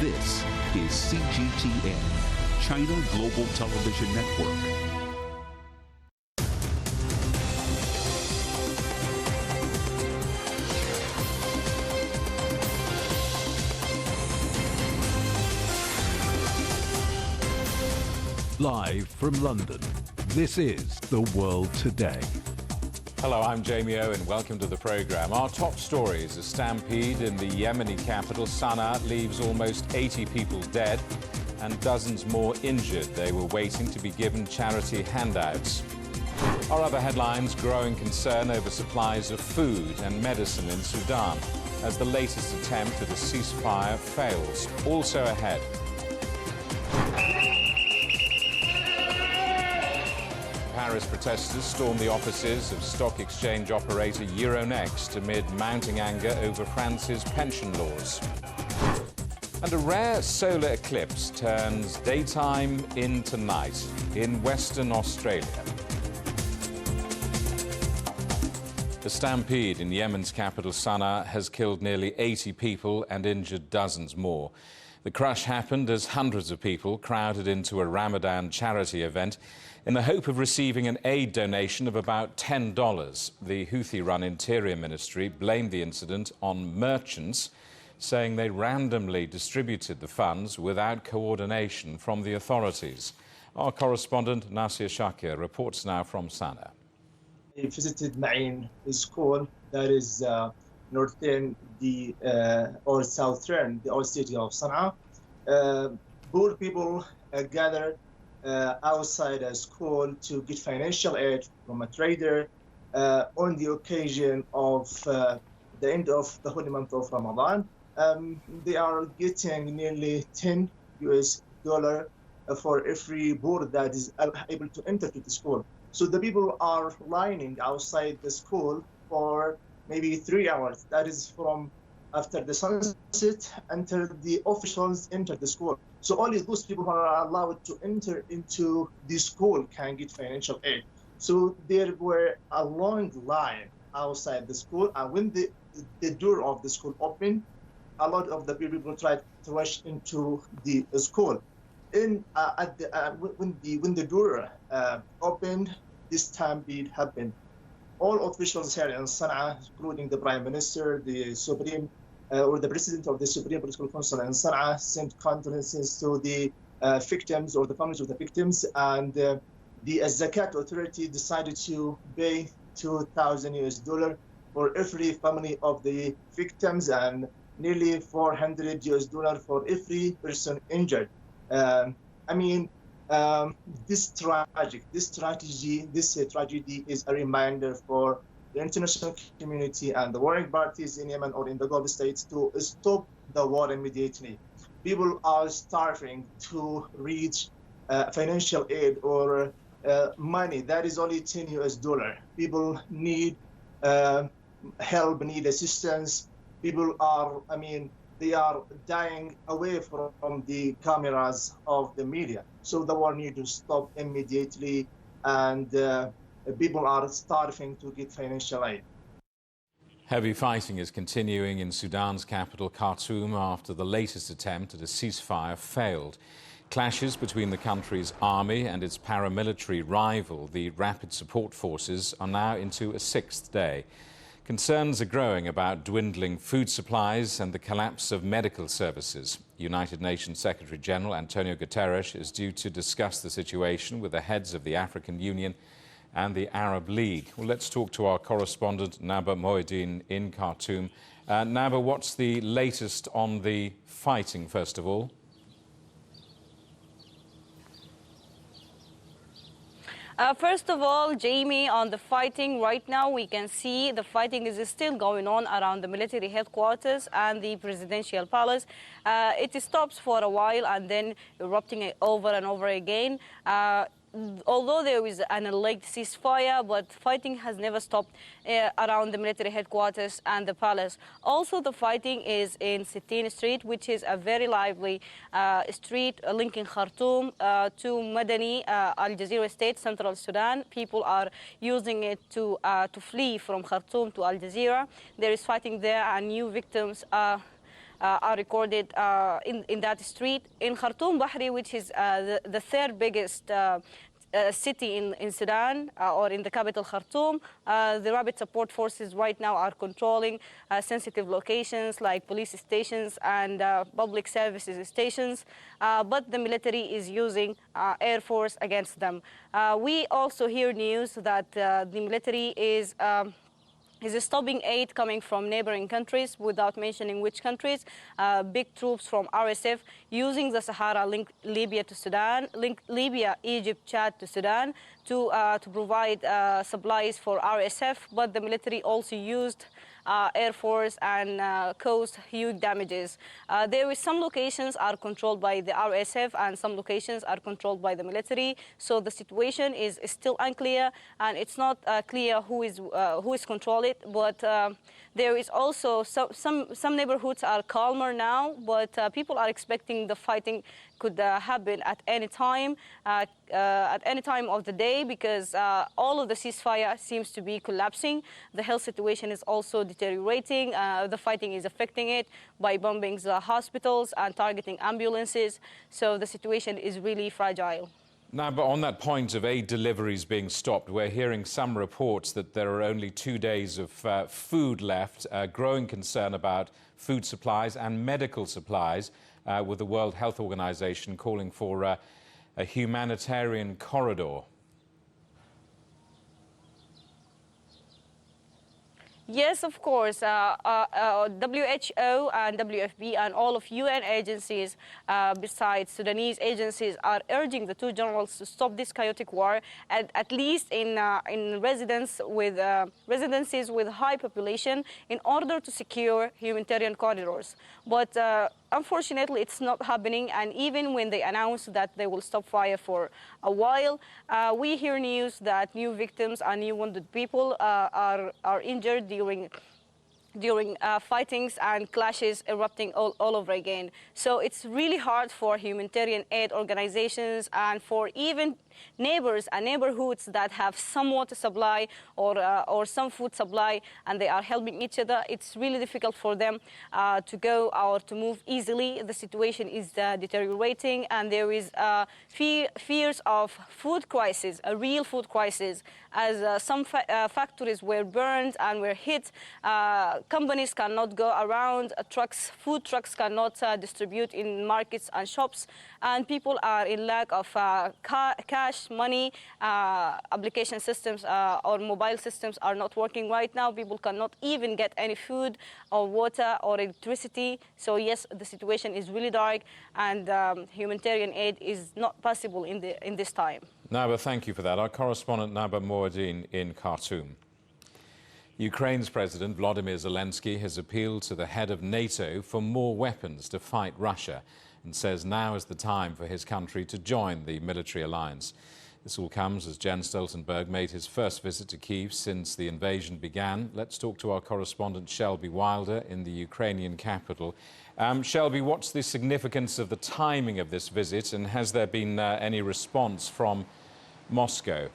This is CGTN, China Global Television Network. Live from London, this is The World Today. Hello, I'm Jamie Owen. Welcome to the program. Our top stories: a stampede in the Yemeni capital Sana'a leaves almost 80 people dead and dozens more injured. They were waiting to be given charity handouts. Our other headlines: growing concern over supplies of food and medicine in Sudan as the latest attempt at a ceasefire fails. Also ahead, Paris protesters stormed the offices of stock exchange operator Euronext amid mounting anger over France's pension laws. And a rare solar eclipse turns daytime into night in Western Australia. The stampede in Yemen's capital Sana'a has killed nearly 80 people and injured dozens more. The crash happened as hundreds of people crowded into a Ramadan charity event in the hope of receiving an aid donation of about $10. The Houthi-run Interior Ministry blamed the incident on merchants, saying they randomly distributed the funds without coordination from the authorities. Our correspondent Nasir Shakir reports now from Sana'a. I visited Ma'in school that is northern or southern the old city of Sana'a. Poor people gathered outside a school to get financial aid from a trader on the occasion of the end of the holy month of Ramadan. They are getting nearly $10 for every board that is able to enter to the school. So the people are lining outside the school for maybe 3 hours. That is from after the sunset until the officials enter the school. So only those people who are allowed to enter into the school can get financial aid. So there were a long line outside the school, and when the door of the school opened, a lot of the people tried to rush into the school. When the door opened, this stampede happened. All officials here in Sana'a, including the Prime Minister, the Supreme or the President of the Supreme Political Council in Sana'a, sent condolences to the victims or the families of the victims, and the Zakat Authority decided to pay $2,000 for every family of the victims and nearly $400 for every person injured. This tragedy is a reminder for the international community and the warring parties in Yemen or in the Gulf states to stop the war immediately. People are starving to reach financial aid or money. That is only $10. People need help, need assistance. People are, they are dying away from the cameras of the media. So the war needs to stop immediately, and people are starving to get financial aid. Heavy fighting is continuing in Sudan's capital, Khartoum, after the latest attempt at a ceasefire failed. Clashes between the country's army and its paramilitary rival, the Rapid Support Forces, are now into a sixth day. Concerns are growing about dwindling food supplies and the collapse of medical services. United Nations Secretary-General Antonio Guterres is due to discuss the situation with the heads of the African Union and the Arab League. Well, let's talk to our correspondent, Naba Moeddin, in Khartoum. Naba, what's the latest on the fighting, first of all? First of all, Jamie, on the fighting right now, we can see the fighting is still going on around the military headquarters and the presidential palace. It stops for a while and then erupting over and over again. Although there is an alleged ceasefire, but fighting has never stopped around the military headquarters and the palace. Also, the fighting is in Sittin Street, which is a very lively street linking Khartoum to Madani, Al Jazeera State, Central Sudan. People are using it to flee from Khartoum to Al Jazeera. There is fighting there, and new victims are recorded in that street. In Khartoum Bahri, which is the third biggest city in Sudan, or in the capital Khartoum, the rapid support forces right now are controlling sensitive locations like police stations and public services stations, but the military is using air force against them. We also hear news that the military is stopping aid coming from neighboring countries without mentioning which countries. Big troops from RSF using the Sahara link Libya to Sudan, link Libya, Egypt, Chad to Sudan to provide supplies for RSF, but the military also used Air Force and caused huge damages. There is some locations are controlled by the RSF and some locations are controlled by the military. So the situation is still unclear, and it's not clear who is controlling it. But there is also some neighborhoods are calmer now, but people are expecting the fighting could happen at any time of the day, because all of the ceasefire seems to be collapsing. The health situation is also deteriorating. The fighting is affecting it by bombing the hospitals and targeting ambulances. So the situation is really fragile. Now, but on that point of aid deliveries being stopped, we're hearing some reports that there are only 2 days of food left, growing concern about food supplies and medical supplies, with the World Health Organization calling for a humanitarian corridor. Yes, of course. WHO and WFP and all of UN agencies, besides Sudanese agencies, are urging the two generals to stop this chaotic war, at least in residences with high population, in order to secure humanitarian corridors. But unfortunately, it's not happening, and even when they announce that they will stop fire for a while, we hear news that new victims and new wounded people are injured during fightings and clashes erupting all over again. So it's really hard for humanitarian aid organizations and for even neighbors and neighborhoods that have some water supply or some food supply, and they are helping each other. It's really difficult for them to go or to move easily. The situation is deteriorating, and there is fears of food crisis, a real food crisis, as some factories were burned and were hit. Companies cannot go around, food trucks cannot distribute in markets and shops, and people are in lack of cash, money. Application systems or mobile systems are not working right now. People cannot even get any food or water or electricity. So yes, the situation is really dark, and humanitarian aid is not possible in this time. Naba, thank you for that. Our correspondent Naba Moadine in Khartoum. Ukraine's President Volodymyr Zelensky has appealed to the head of NATO for more weapons to fight Russia, and says now is the time for his country to join the military alliance. This all comes as Jens Stoltenberg made his first visit to Kyiv since the invasion began. Let's talk to our correspondent Shelby Wilder in the Ukrainian capital. Shelby, what's the significance of the timing of this visit, and has there been any response from Moscow?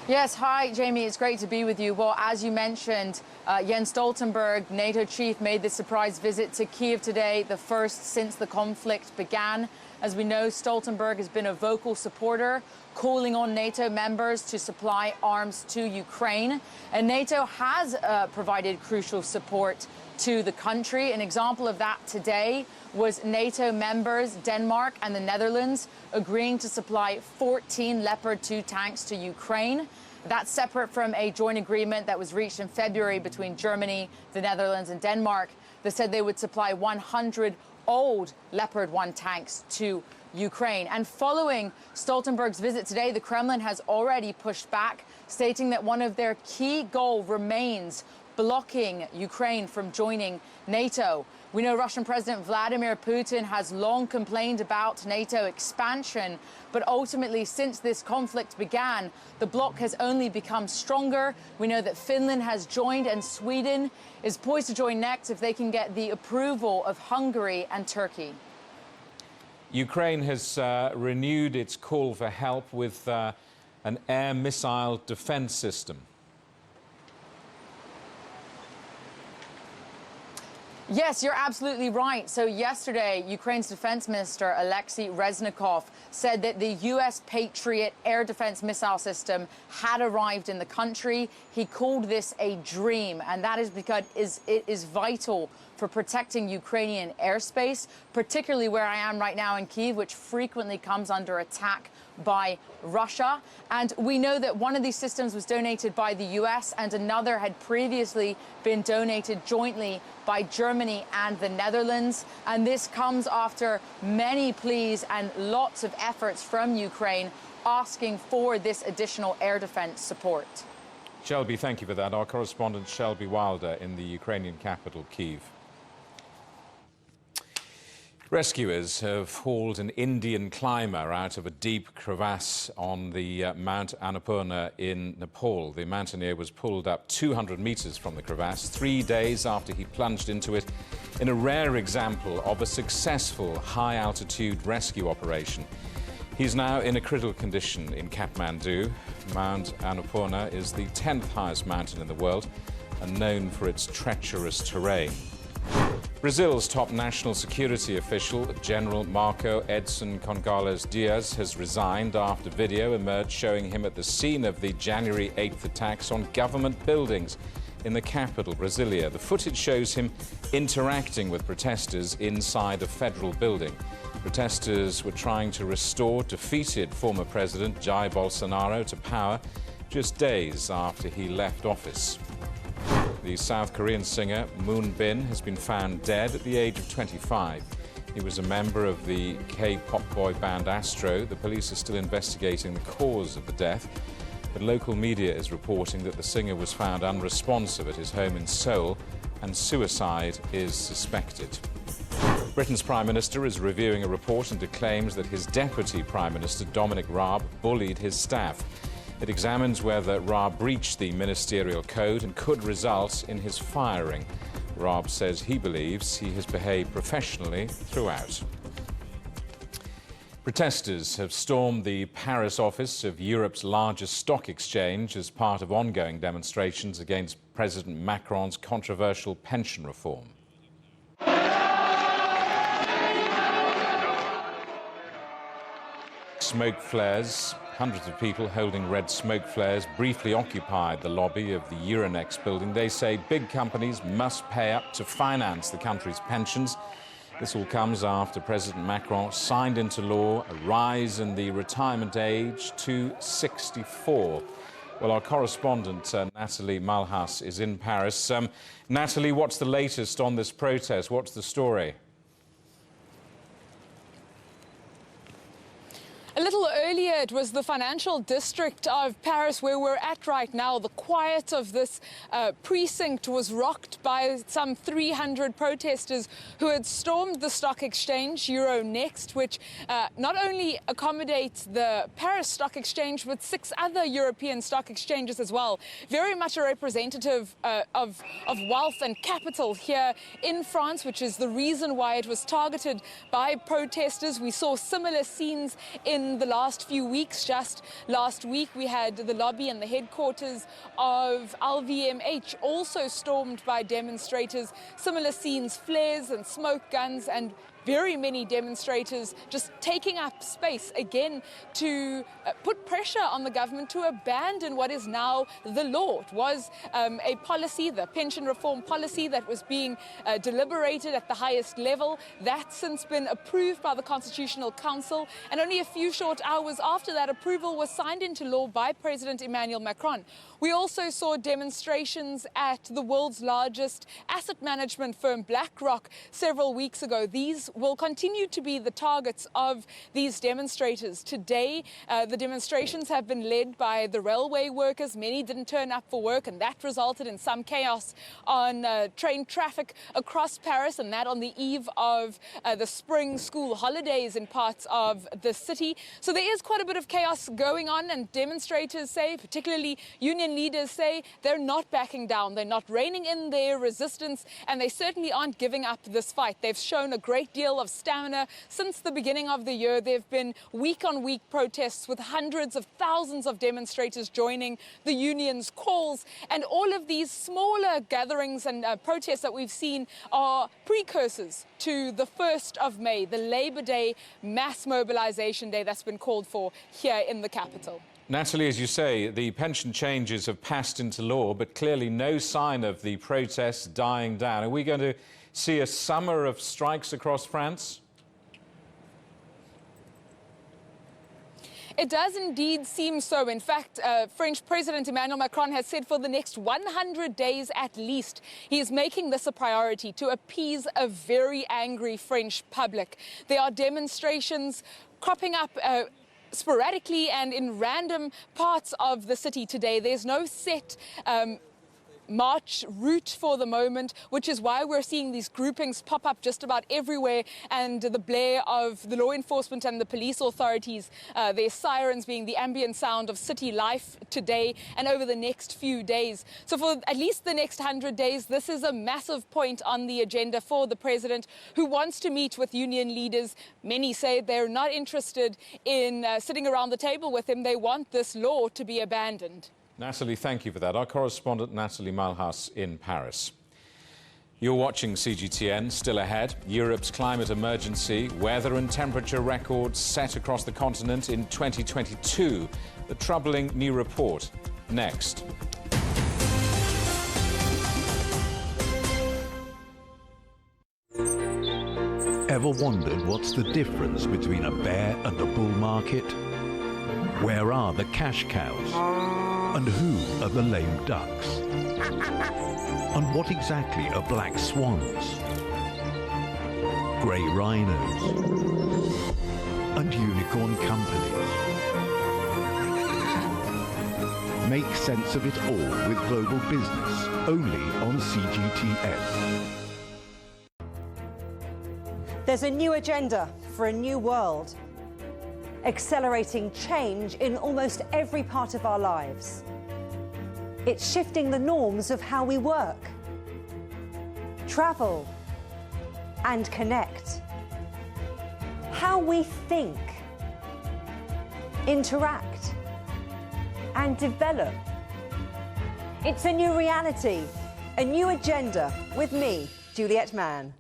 Yes, hi, Jamie. It's great to be with you. Well, as you mentioned, Jens Stoltenberg, NATO chief, made this surprise visit to Kyiv today, the first since the conflict began. As we know, Stoltenberg has been a vocal supporter, calling on NATO members to supply arms to Ukraine. And NATO has provided crucial support to the country. An example of that today was NATO members, Denmark and the Netherlands, agreeing to supply 14 Leopard 2 tanks to Ukraine. That's separate from a joint agreement that was reached in February between Germany, the Netherlands and Denmark that said they would supply 100 old Leopard 1 tanks to Ukraine. And following Stoltenberg's visit today, the Kremlin has already pushed back, stating that one of their key goals remains blocking Ukraine from joining NATO. We know Russian President Vladimir Putin has long complained about NATO expansion, but ultimately, since this conflict began, the bloc has only become stronger. We know that Finland has joined, and Sweden is poised to join next if they can get the approval of Hungary and Turkey. Ukraine has renewed its call for help with an air missile defense system. Yes, you're absolutely right. So yesterday, Ukraine's defense minister, Alexei Reznikov, said that the U.S. Patriot air defense missile system had arrived in the country. He called this a dream, and that is because it is vital for protecting Ukrainian airspace, particularly where I am right now in Kyiv, which frequently comes under attack by Russia. And we know that one of these systems was donated by the US and another had previously been donated jointly by Germany and the Netherlands. And this comes after many pleas and lots of efforts from Ukraine asking for this additional air defense support. Shelby, thank you for that. Our correspondent Shelby Wilder in the Ukrainian capital, Kyiv. Rescuers have hauled an Indian climber out of a deep crevasse on the Mount Annapurna in Nepal. The mountaineer was pulled up 200 meters from the crevasse 3 days after he plunged into it in a rare example of a successful high-altitude rescue operation. He's now in a critical condition in Kathmandu. Mount Annapurna is the 10th highest mountain in the world and known for its treacherous terrain. Brazil's top national security official, General Marco Edson Gonçalves Dias, has resigned after video emerged showing him at the scene of the January 8th attacks on government buildings in the capital, Brasilia. The footage shows him interacting with protesters inside a federal building. Protesters were trying to restore defeated former President Jair Bolsonaro to power just days after he left office. The South Korean singer Moon Bin has been found dead at the age of 25. He was a member of the K-pop boy band Astro. The police are still investigating the cause of the death, but local media is reporting that the singer was found unresponsive at his home in Seoul and suicide is suspected. Britain's Prime Minister is reviewing a report and claims that his Deputy Prime Minister Dominic Raab bullied his staff. It examines whether Raab breached the ministerial code and could result in his firing. Raab says he believes he has behaved professionally throughout. Protesters have stormed the Paris office of Europe's largest stock exchange as part of ongoing demonstrations against President Macron's controversial pension reform. Smoke flares. Hundreds of people holding red smoke flares briefly occupied the lobby of the Euronext building. They say big companies must pay up to finance the country's pensions. This all comes after President Macron signed into law a rise in the retirement age to 64. Well, our correspondent, Natalie Malhas, is in Paris. Natalie, what's the latest on this protest? What's the story? A little earlier, it was the financial district of Paris where we're at right now. The quiet of this precinct was rocked by some 300 protesters who had stormed the stock exchange, Euronext, which not only accommodates the Paris Stock Exchange, but 6 other European stock exchanges as well. Very much a representative of wealth and capital here in France, which is the reason why it was targeted by protesters. We saw similar scenes in the last few weeks. Just last week, we had the lobby and the headquarters of LVMH also stormed by demonstrators. Similar scenes, flares and smoke guns, and very many demonstrators just taking up space again to put pressure on the government to abandon what is now the law. It was a policy, the pension reform policy, that was being deliberated at the highest level. That's since been approved by the Constitutional Council, and only a few short hours after that approval was signed into law by President Emmanuel Macron. We also saw demonstrations at the world's largest asset management firm, BlackRock, several weeks ago. These will continue to be the targets of these demonstrators. Today, the demonstrations have been led by the railway workers. Many didn't turn up for work, and that resulted in some chaos on train traffic across Paris, and that on the eve of the spring school holidays in parts of the city. So there is quite a bit of chaos going on, and demonstrators say, particularly union leaders say, they're not backing down. They're not reining in their resistance, and they certainly aren't giving up this fight. They've shown a great deal deal of stamina. Since the beginning of the year, there have been week-on-week protests with hundreds of thousands of demonstrators joining the union's calls. And all of these smaller gatherings and protests that we've seen are precursors to the 1st of May, the Labour Day mass mobilization day that's been called for here in the capital. Natalie, as you say, the pension changes have passed into law, but clearly no sign of the protests dying down. Are we going to see a summer of strikes across France? It does indeed seem so. In fact, French President Emmanuel Macron has said for the next 100 days at least, he is making this a priority to appease a very angry French public. There are demonstrations cropping up sporadically and in random parts of the city today. There's no set march route for the moment, which is why we're seeing these groupings pop up just about everywhere, and the blare of the law enforcement and the police authorities, their sirens being the ambient sound of city life today and over the next few days. So for at least the next 100 days, this is a massive point on the agenda for the president, who wants to meet with union leaders. Many say they're not interested in sitting around the table with him. They want this law to be abandoned. Natalie, thank you for that. Our correspondent, Natalie Malhas in Paris. You're watching CGTN. Still ahead, Europe's climate emergency, weather and temperature records set across the continent in 2022. The troubling new report. Next. Ever wondered what's the difference between a bear and a bull market? Where are the cash cows? And who are the lame ducks? And what exactly are black swans? Grey rhinos? And unicorn companies? Make sense of it all with Global Business, only on CGTN. There's a new agenda for a new world, accelerating change in almost every part of our lives. It's shifting the norms of how we work, travel, and connect. How we think, interact, and develop. It's a new reality, a new agenda with me, Juliette Mann.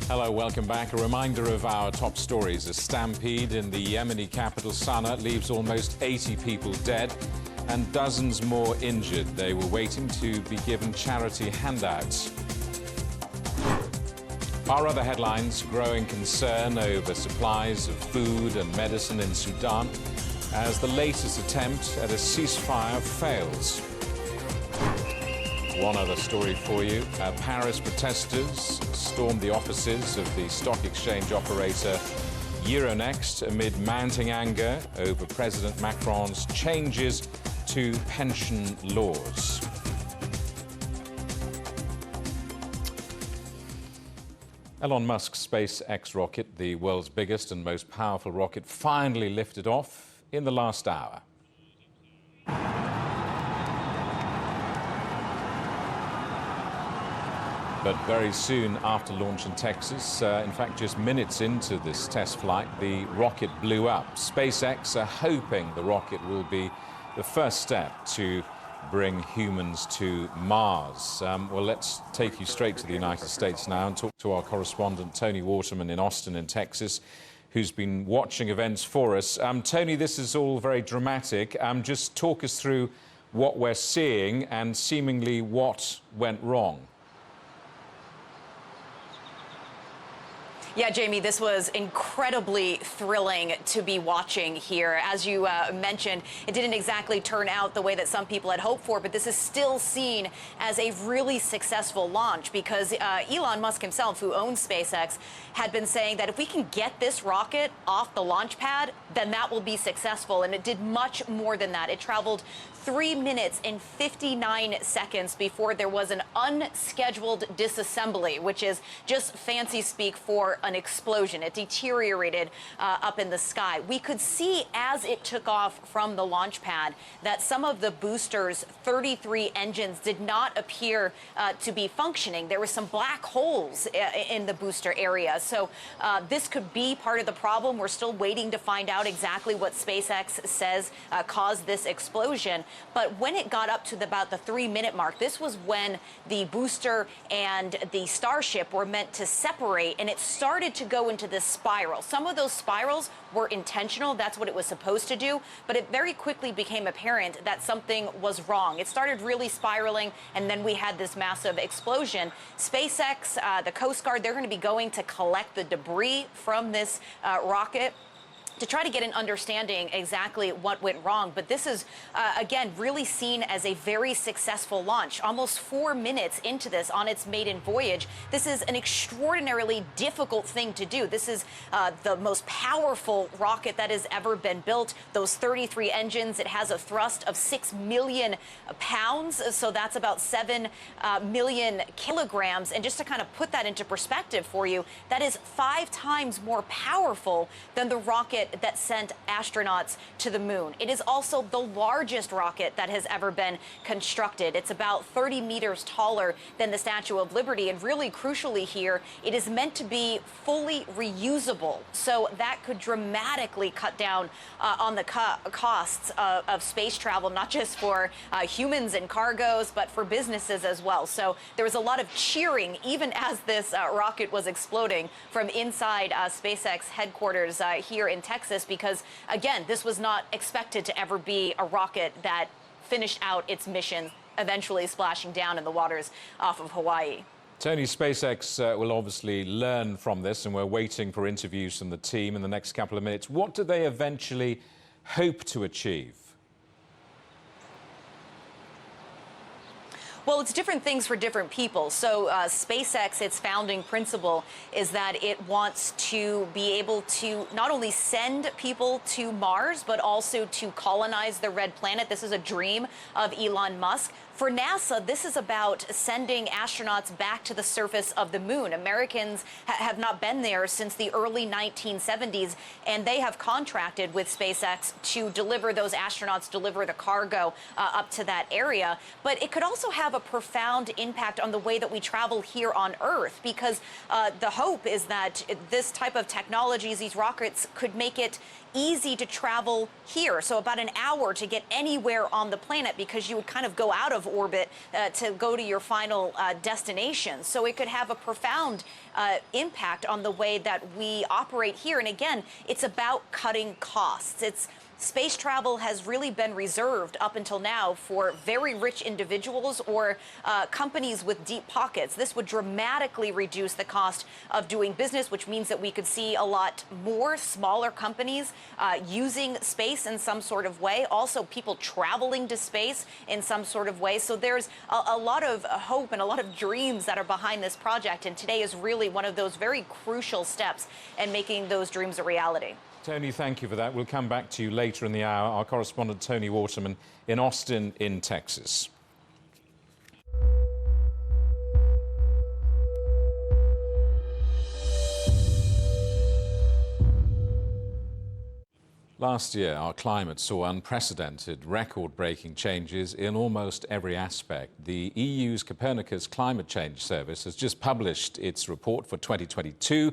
Hello, welcome back. A reminder of our top stories. A stampede in the Yemeni capital Sana'a leaves almost 80 people dead and dozens more injured. They were waiting to be given charity handouts. Our other headlines: growing concern over supplies of food and medicine in Sudan as the latest attempt at a ceasefire fails. One other story for you. Paris protesters stormed the offices of the stock exchange operator Euronext amid mounting anger over President Macron's changes to pension laws. Elon Musk's SpaceX rocket, the world's biggest and most powerful rocket, finally lifted off in the last hour. But very soon after launch in Texas, in fact just minutes into this test flight, the rocket blew up. SpaceX are hoping the rocket will be the first step to bring humans to Mars. Well, let's take you straight to the United States now and talk to our correspondent Tony Waterman in Austin in Texas, who's been watching events for us. Tony, this is all very dramatic. Just talk us through what we're seeing and seemingly what went wrong. Yeah, Jamie, this was incredibly thrilling to be watching here. As you mentioned, it didn't exactly turn out the way that some people had hoped for, but this is still seen as a really successful launch because Elon Musk himself, who owns SpaceX, had been saying that if we can get this rocket off the launch pad, then that will be successful. And it did much more than that. It traveled 3 minutes and 59 seconds before there was an unscheduled disassembly, which is just fancy speak for an explosion. It deteriorated up in the sky. We could see as it took off from the launch pad that some of the booster's 33 engines did not appear to be functioning. There were some black holes in the booster area. So this could be part of the problem. We're still waiting to find out exactly what SpaceX says caused this explosion. But when it got up to about the 3-minute mark, this was when the booster and the Starship were meant to separate, and it started to go into this spiral. Some of those spirals were intentional. That's what it was supposed to do. But it very quickly became apparent that something was wrong. It started really spiraling, and then we had this massive explosion. SpaceX, the Coast Guard, they're going to be going to collect the debris from this rocket to try to get an understanding exactly what went wrong. But this is, again, really seen as a very successful launch. Almost 4 minutes into this on its maiden voyage, this is an extraordinarily difficult thing to do. This is the most powerful rocket that has ever been built. Those 33 engines, it has a thrust of 6 million pounds, so that's about 7 million kilograms. And just to kind of put that into perspective for you, that is 5 times more powerful than the rocket that sent astronauts to the moon. It is also the largest rocket that has ever been constructed. It's about 30 meters taller than the Statue of Liberty. And really crucially here, it is meant to be fully reusable. So that could dramatically cut down on the costs of space travel, not just for humans and cargoes, but for businesses as well. So there was a lot of cheering, even as this rocket was exploding from inside SpaceX headquarters here in Texas, because, again, this was not expected to ever be a rocket that finished out its mission, eventually splashing down in the waters off of Hawaii. Tony, SpaceX will obviously learn from this, and we're waiting for interviews from the team in the next couple of minutes. What do they eventually hope to achieve? Well, it's different things for different people. So SpaceX, its founding principle is that it wants to be able to not only send people to Mars, but also to colonize the red planet. This is a dream of Elon Musk. For NASA, this is about sending astronauts back to the surface of the moon. Americans have not been there since the early 1970s, and they have contracted with SpaceX to deliver those astronauts, deliver the cargo up to that area. But it could also have a profound impact on the way that we travel here on Earth, because the hope is that this type of technologies, these rockets, could make it easy to travel here. So about an hour to get anywhere on the planet, because you would kind of go out of orbit to go to your final destination. So it could have a profound impact on the way that we operate here. And again, it's about cutting costs. Space travel has really been reserved up until now for very rich individuals or companies with deep pockets. This would dramatically reduce the cost of doing business, which means that we could see a lot more smaller companies using space in some sort of way. Also, people traveling to space in some sort of way. So there's a lot of hope and a lot of dreams that are behind this project. And today is really one of those very crucial steps in making those dreams a reality. Tony, thank you for that. We'll come back to you later in the hour. Our correspondent, Tony Waterman, in Austin, in Texas. Last year, our climate saw unprecedented, record-breaking changes in almost every aspect. The EU's Copernicus Climate Change Service has just published its report for 2022,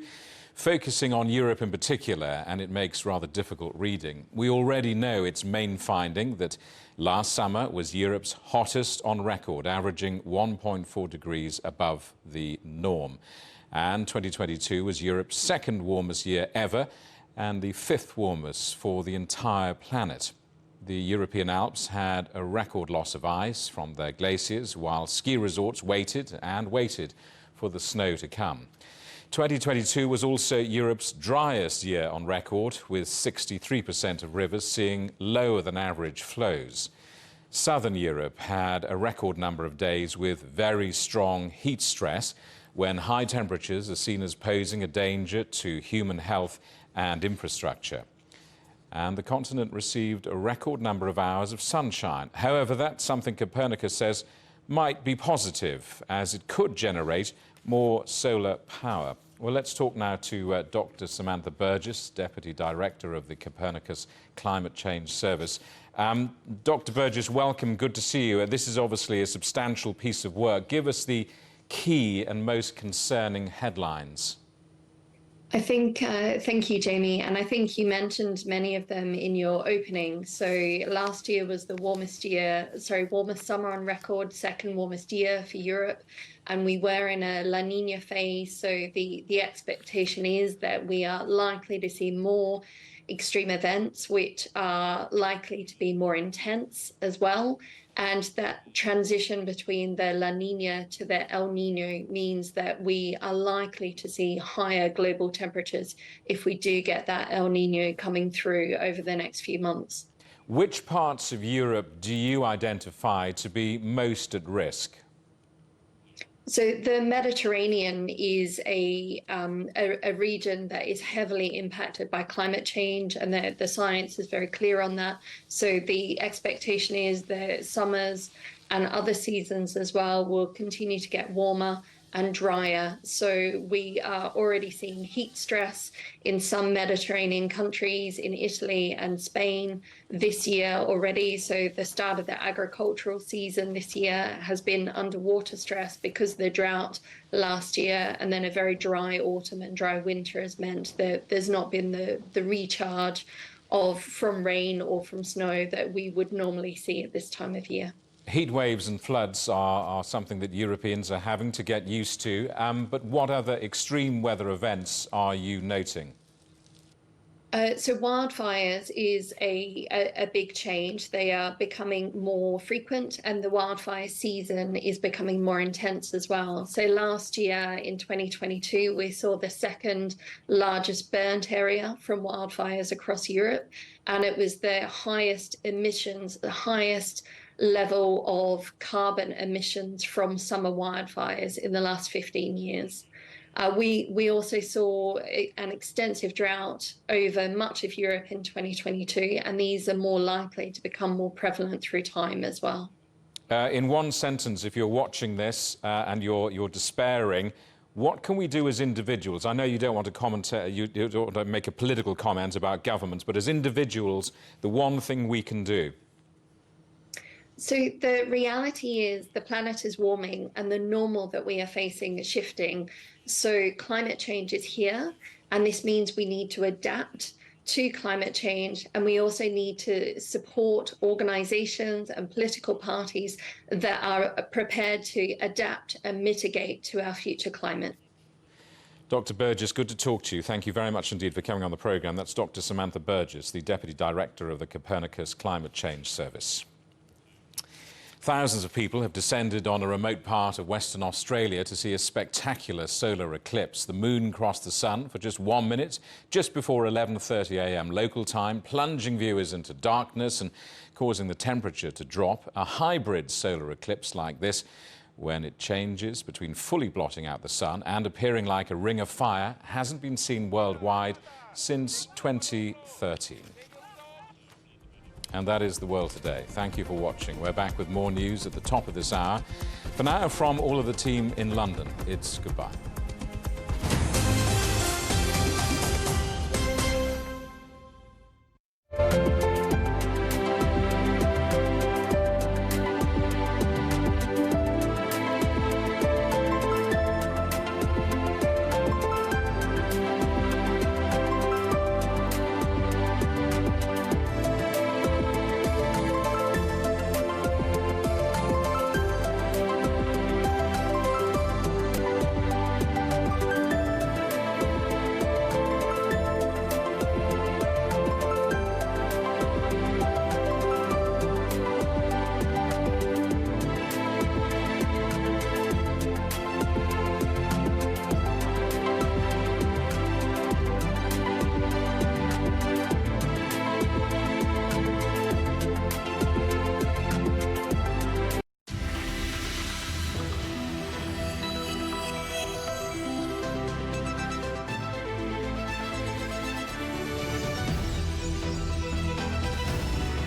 focusing on Europe in particular, and it makes rather difficult reading. We already know its main finding, that last summer was Europe's hottest on record, averaging 1.4 degrees above the norm. And 2022 was Europe's second warmest year ever, and the 5th warmest for the entire planet. The European Alps had a record loss of ice from their glaciers, while ski resorts waited and waited for the snow to come. 2022 was also Europe's driest year on record, with 63% of rivers seeing lower than average flows. Southern Europe had a record number of days with very strong heat stress, when high temperatures are seen as posing a danger to human health and infrastructure. And the continent received a record number of hours of sunshine. However, that's something Copernicus says might be positive, as it could generate more solar power. Well, let's talk now to Dr. Samantha Burgess, Deputy Director of the Copernicus Climate Change Service. Dr. Burgess, welcome. Good to see you. This is obviously a substantial piece of work. Give us the key and most concerning headlines. I think, thank you, Jamie. And I think you mentioned many of them in your opening. So last year was the warmest summer on record, second warmest year for Europe. And we were in a La Nina phase. So the expectation is that we are likely to see more extreme events, which are likely to be more intense as well. And that transition between the La Nina to the El Nino means that we are likely to see higher global temperatures if we do get that El Nino coming through over the next few months. Which parts of Europe do you identify to be most at risk? So the Mediterranean is a region that is heavily impacted by climate change, and the science is very clear on that. So the expectation is that summers and other seasons as well will continue to get warmer and drier. So we are already seeing heat stress in some Mediterranean countries, in Italy and Spain this year already. So the start of the agricultural season this year has been underwater stress because of the drought last year, and then a very dry autumn and dry winter has meant that there's not been the recharge from rain or from snow that we would normally see at this time of year. Heat waves and floods are something that Europeans are having to get used to. But what other extreme weather events are you noting? So wildfires is a big change. They are becoming more frequent, and the wildfire season is becoming more intense as well. So last year in 2022, we saw the second largest burnt area from wildfires across Europe, and it was the highest emissions, the highest level of carbon emissions from summer wildfires in the last 15 years. We also saw an extensive drought over much of Europe in 2022, and these are more likely to become more prevalent through time as well. In one sentence, if you're watching this and you're despairing, what can we do as individuals? I know you don't want to comment, you don't want to make a political comment about governments, but as individuals, the one thing we can do. So the reality is the planet is warming, and the normal that we are facing is shifting. So climate change is here, and this means we need to adapt to climate change, and we also need to support organizations and political parties that are prepared to adapt and mitigate to our future climate. Dr. Burgess, good to talk to you. Thank you very much indeed for coming on the programme. That's Dr. Samantha Burgess, the Deputy Director of the Copernicus Climate Change Service. Thousands of people have descended on a remote part of Western Australia to see a spectacular solar eclipse. The moon crossed the sun for just 1 minute, just before 11:30 a.m. local time, plunging viewers into darkness and causing the temperature to drop. A hybrid solar eclipse like this, when it changes between fully blotting out the sun and appearing like a ring of fire, hasn't been seen worldwide since 2013. And that is the world today. Thank you for watching. We're back with more news at the top of this hour. For now, from all of the team in London, it's goodbye.